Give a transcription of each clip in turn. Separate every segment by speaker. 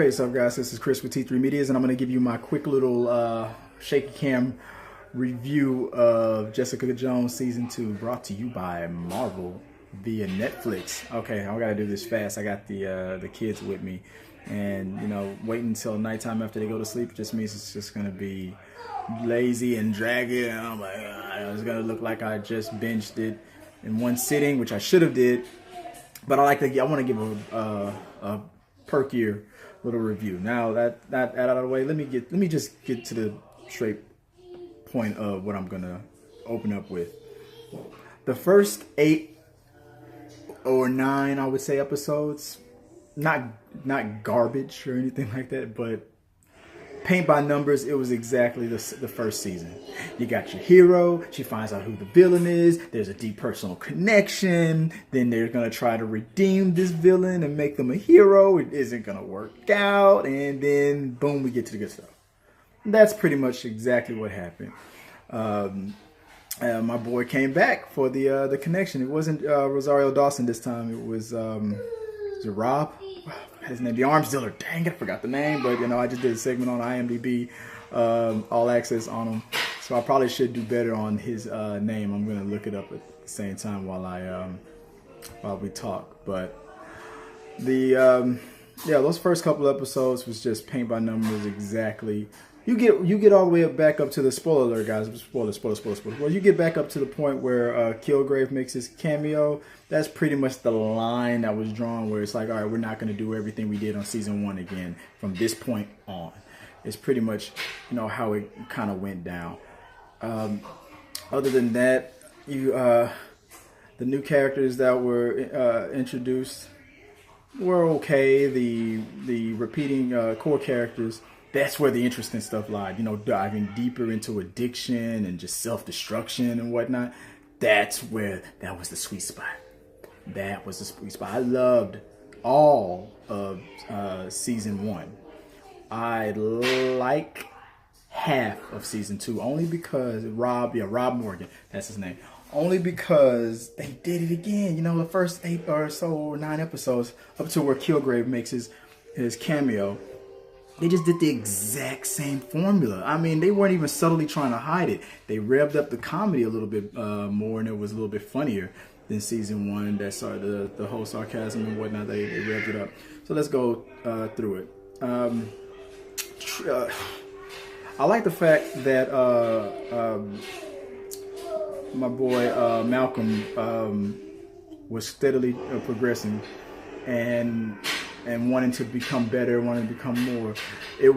Speaker 1: Hey, what's up, guys? This is Chris with T3 Medias, and I'm going to give you my quick little shaky cam review of Jessica Jones Season 2, brought to you by Marvel via Netflix. Okay, I got to do this fast. I got the kids with me, and, you know, waiting until nighttime after they go to sleep just means it's just going to be lazy and draggy, and I'm like, it's going to look like I just binged it in one sitting, which I should have did, but I want to give a perkier little review. Now that out of the way, let me just get to the straight point of what I'm gonna open up with. The first 8 or 9, I would say, episodes, not garbage or anything like that, but paint by numbers, it was exactly the first season. You got your hero, she finds out who the villain is, there's a deep personal connection, then they're going to try to redeem this villain and make them a hero. It isn't going to work out, and then boom, we get to the good stuff. That's pretty much exactly what happened. My boy came back for the connection. It wasn't Rosario Dawson this time. It was Rob? His name, the arms dealer. Dang it, I forgot the name. But, you know, I just did a segment on IMDb, all access on him. So I probably should do better on his name. I'm going to look it up at the same time while we talk. But yeah, those first couple episodes was just paint by numbers exactly. You get all the way back up to the spoiler alert, guys. Spoiler. Well, you get back up to the point where Kilgrave makes his cameo. That's pretty much the line that was drawn, where it's like, all right, we're not going to do everything we did on season 1 again from this point on. It's pretty much, you know, how it kind of went down. Other than that, the new characters that were introduced were okay. The repeating core characters, that's where the interesting stuff lied. You know, diving deeper into addiction and just self-destruction and whatnot. That was the sweet spot. That was the sweet spot. I loved all of season 1. I like half of season 2 only because Rob Morgan, that's his name. Only because they did it again. You know, the first 8 or so or 9 episodes up to where Kilgrave makes his cameo. They just did the exact same formula. I mean, they weren't even subtly trying to hide it. They revved up the comedy a little bit more, and it was a little bit funnier than season 1. That started the whole sarcasm and whatnot. They revved it up. So let's go through it. I like the fact that my boy Malcolm was steadily progressing and wanting to become better, wanting to become more. They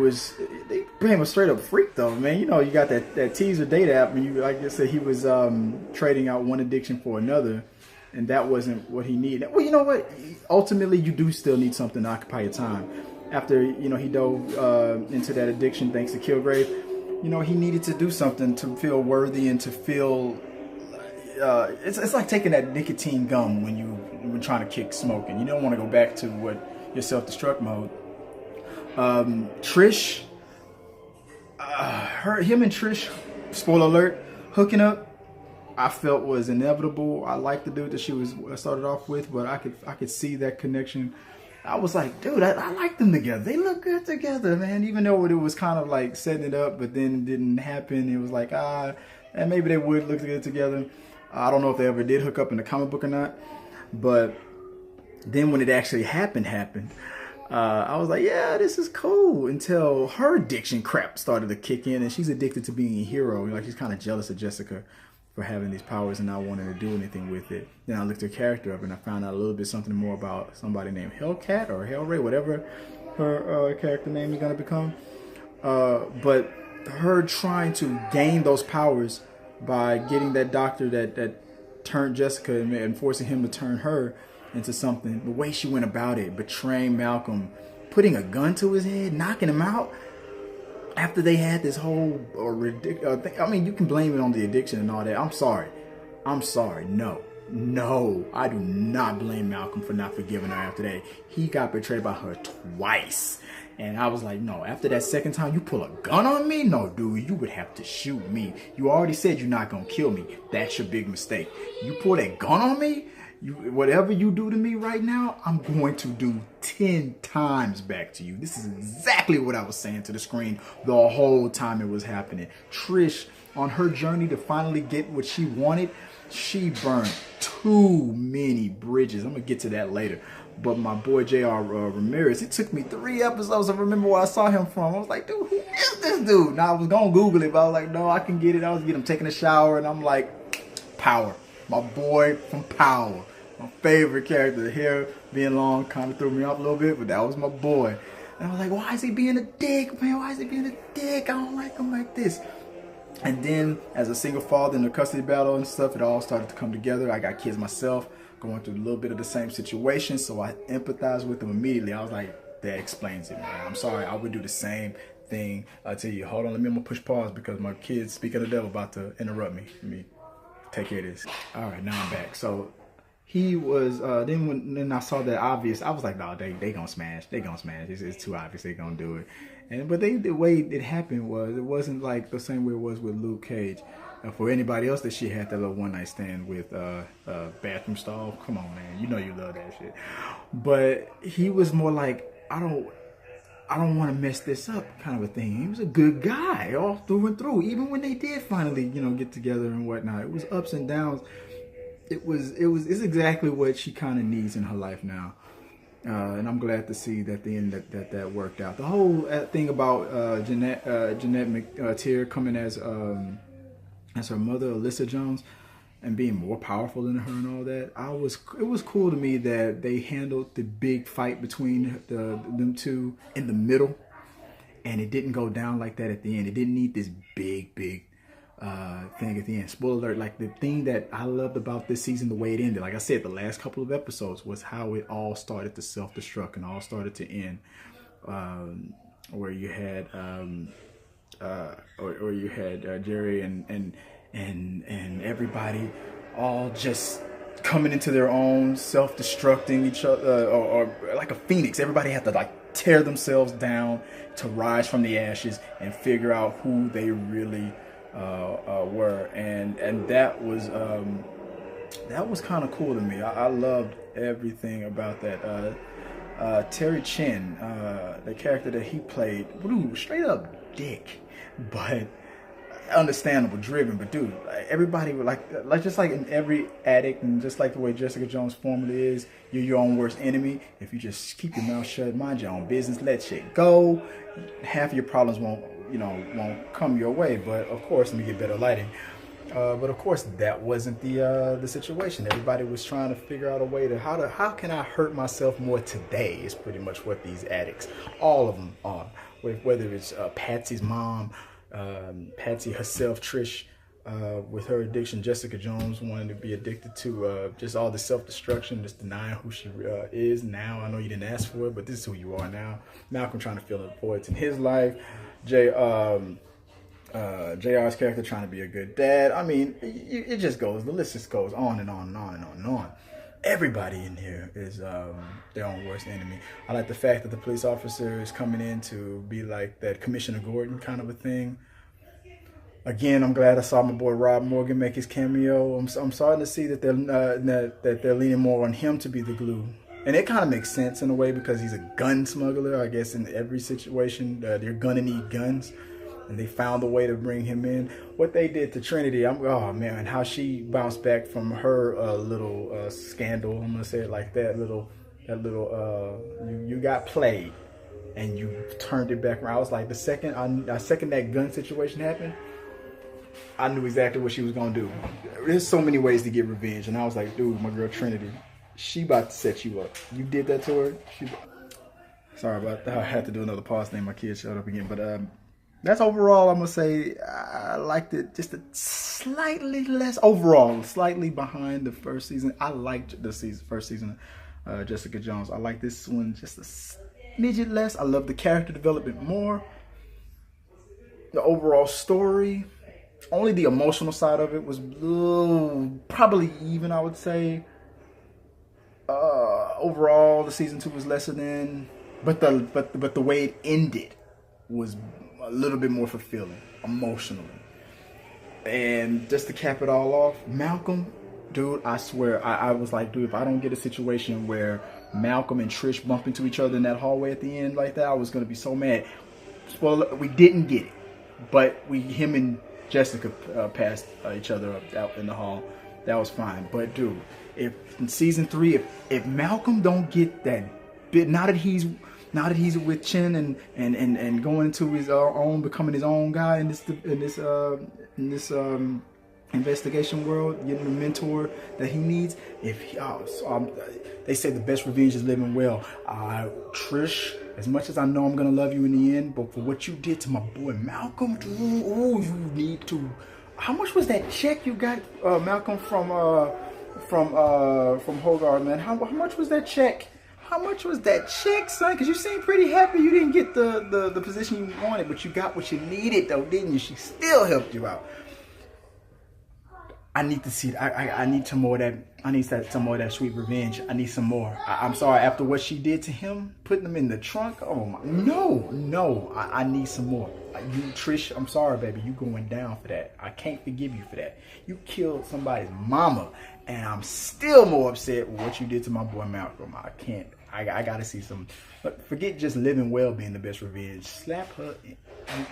Speaker 1: became a straight up freak though, man. You know, you got that teaser date app, and like I said, he was trading out one addiction for another, and that wasn't what he needed. Well, you know what? Ultimately, you do still need something to occupy your time. After, you know, he dove into that addiction thanks to Kilgrave, you know, he needed to do something to feel worthy and to feel. It's like taking that nicotine gum when you were trying to kick smoking. You don't want to go back to your self-destruct mode. Trish, him and Trish, spoiler alert, hooking up, I felt was inevitable. I liked the dude that she was started off with, but I could see that connection. I was like, dude, I like them together. They look good together, man. Even though it was kind of like setting it up, but then it didn't happen. It was like, and maybe they would look good together. I don't know if they ever did hook up in the comic book or not, but then when it actually happened, I was like, yeah, this is cool, until her addiction crap started to kick in, and she's addicted to being a hero. Like, she's kind of jealous of Jessica for having these powers and not wanting to do anything with it. Then I looked her character up, and I found out a little bit something more about somebody named Hellcat or Hellray, whatever her character name is going to become. But her trying to gain those powers by getting that doctor that turned Jessica and forcing him to turn her into something. The way she went about it, betraying Malcolm, putting a gun to his head, knocking him out after they had this whole ridiculous thing. I mean, you can blame it on the addiction and all that. I'm sorry. No, I do not blame Malcolm for not forgiving her after that. He got betrayed by her twice. And I was like, no, after that second time, you pull a gun on me? No, dude, you would have to shoot me. You already said you're not going to kill me. That's your big mistake. You pull that gun on me? whatever you do to me right now, I'm going to do 10 times back to you. This is exactly what I was saying to the screen the whole time it was happening. Trish, on her journey to finally get what she wanted, she burned too many bridges. I'm going to get to that later. But my boy J.R. Ramirez, it took me 3 episodes to remember where I saw him from. I was like, dude, who is this dude? Now, I was going to Google it, but I was like, no, I can get it. I was getting him taking a shower, and I'm like, Power. My boy from Power. My favorite character. The hair being long kind of threw me off a little bit, but that was my boy. And I was like, why is he being a dick, man? Why is he being a dick? I don't like him like this. And then, as a single father in the custody battle and stuff, it all started to come together. I got kids myself, going through a little bit of the same situation, so I empathized with them immediately. I was like, that explains it, man. I'm sorry, I would do the same thing. I'll tell you, hold on, I'm gonna push pause because my kids, speaking of the devil, about to interrupt me. Let me take care of this. All right, now I'm back. So he was, then I saw that obvious, I was like, no, they gonna smash. They gonna smash. It's too obvious. They gonna do it. But the way it happened was, it wasn't like the same way it was with Luke Cage. For anybody else that she had that little one-night stand with bathroom stall, come on, man, you know you love that shit. But he was more like, I don't want to mess this up kind of a thing. He was a good guy all through and through. Even when they did finally, get together and whatnot, it was ups and downs. It's exactly what she kind of needs in her life now. And I'm glad to see that the end that worked out. The whole thing about Jeanette McTeer coming as her mother, Alyssa Jones, and being more powerful than her and all that, it was cool to me that they handled the big fight between them two in the middle, and it didn't go down like that at the end. It didn't need this big thing at the end. Spoiler alert, like the thing that I loved about this season, the way it ended, like I said, the last couple of episodes was how it all started to self-destruct and all started to end, where you had or you had Jerry and everybody all just coming into their own, self-destructing each other, or like a phoenix. Everybody had to like tear themselves down to rise from the ashes and figure out who they really were, and that was kind of cool to me. I loved everything about that. Terry Chin, the character that he played, dude, straight up dick, but understandable, driven. But dude, everybody would like just like in every addict, and just like the way Jessica Jones' formula is, you're your own worst enemy. If you just keep your mouth shut, mind your own business, let shit go, half of your problems won't come your way. But of course, let me get better lighting. But of course, that wasn't the situation. Everybody was trying to figure out a way to how can I hurt myself more today is pretty much what these addicts, all of them are. Whether it's Patsy's mom, Patsy herself, Trish, with her addiction, Jessica Jones wanting to be addicted to just all the self-destruction, just denying who she is now. I know you didn't ask for it, but this is who you are now. Malcolm trying to fill the voids in his life. JR's character trying to be a good dad. I mean, it just goes, the list just goes on and on and on and on and on. Everybody in here is their own worst enemy. I like the fact that the police officer is coming in to be like that Commissioner Gordon kind of a thing. Again, I'm glad I saw my boy Rob Morgan make his cameo. I'm starting to see that they're leaning more on him to be the glue. And it kind of makes sense in a way because he's a gun smuggler. I guess in every situation, they're gonna need guns. And they found a way to bring him in. What they did to Trinity, oh man, how she bounced back from her little scandal. I'm gonna say it like that. You got played, and you turned it back around. I was like, the second that gun situation happened, I knew exactly what she was gonna do. There's so many ways to get revenge, and I was like, dude, my girl Trinity, she about to set you up. You did that to her. Sorry about that. I had to do another pause thing. My kids showed up again, but that's overall. I'm gonna say I liked it just a slightly less overall, slightly behind the first season. I liked the first season of Jessica Jones. I like this one just a smidget less. I love the character development more. The overall story, only the emotional side of it was probably even, I would say. Overall, the season 2 was lesser than, but the way it ended was a little bit more fulfilling emotionally. And just to cap it all off, Malcolm, dude, I swear, I was like, dude, if I don't get a situation where Malcolm and Trish bump into each other in that hallway at the end like that, I was gonna be so mad. Spoiler, we didn't get it, but him and Jessica passed each other up out in the hall. That was fine. But dude, if in season 3, if Malcolm don't get that bit, now that he's with Chen and going into his own, becoming his own guy in this investigation world, getting the mentor that he needs. They say the best revenge is living well. Trish, as much as I know I'm gonna love you in the end, but for what you did to my boy Malcolm, dude, you need to. How much was that check you got, Malcolm, from Hogarth, man? How much was that check? How much was that check, son? Because you seem pretty happy you didn't get the position you wanted, but you got what you needed, though, didn't you? She still helped you out. I need to see. I need some more of that. I need some more of that sweet revenge. I need some more. I'm sorry. After what she did to him, putting him in the trunk. Oh my! No. I need some more. You, Trish. I'm sorry, baby. You going down for that. I can't forgive you for that. You killed somebody's mama, and I'm still more upset with what you did to my boy Malcolm. I can't. I gotta see some. But forget just living well being the best revenge. Slap her.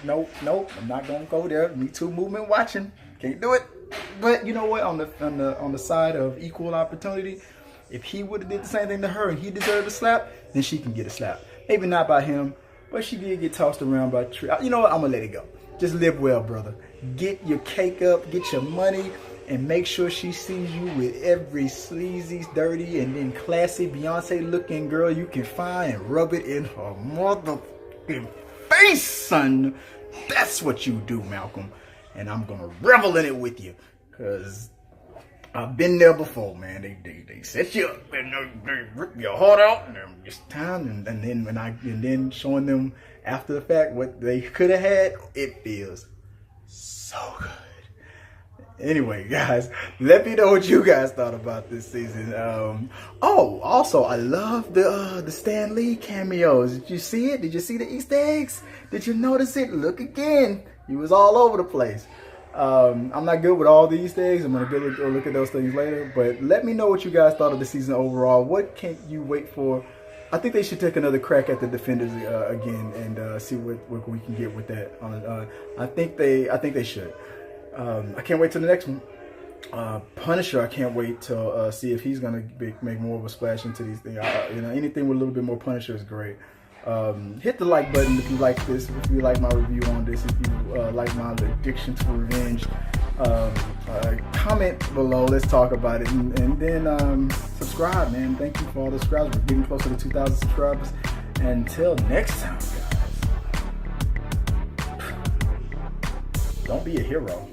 Speaker 1: Nope. I'm not gonna go there. Me Too movement watching. Can't do it. But you know what? On the side of equal opportunity, if he would have did the same thing to her and he deserved a slap, then she can get a slap. Maybe not by him, but she did get tossed around by Trish. You know what? I'm gonna let it go. Just live well, brother. Get your cake up, get your money, and make sure she sees you with every sleazy, dirty, and then classy Beyonce-looking girl you can find and rub it in her motherfucking face, son. That's what you do, Malcolm. And I'm gonna revel in it with you, cause I've been there before, man. They set you up and they rip your heart out, and it's time. And then showing them after the fact what they could have had, it feels so good. Anyway, guys, let me know what you guys thought about this season. Also, I love the Stan Lee cameos. Did you see it? Did you see the Easter eggs? Did you notice it? Look again. He was all over the place. I'm not good with all these things. I'm gonna go look at those things later. But let me know what you guys thought of the season overall. What can you wait for? I think they should take another crack at the Defenders again and see what we can get with that. I think they should. I can't wait till the next one. Punisher, I can't wait to see if he's gonna make more of a splash into these things. Anything with a little bit more Punisher is great. Hit the like button if you like this, if you like my review on this, if you like my addiction to revenge. Comment below, let's talk about it, and then subscribe, man. Thank you for all the subscribers. We're getting closer to 2,000 subscribers. Until next time, guys, don't be a hero.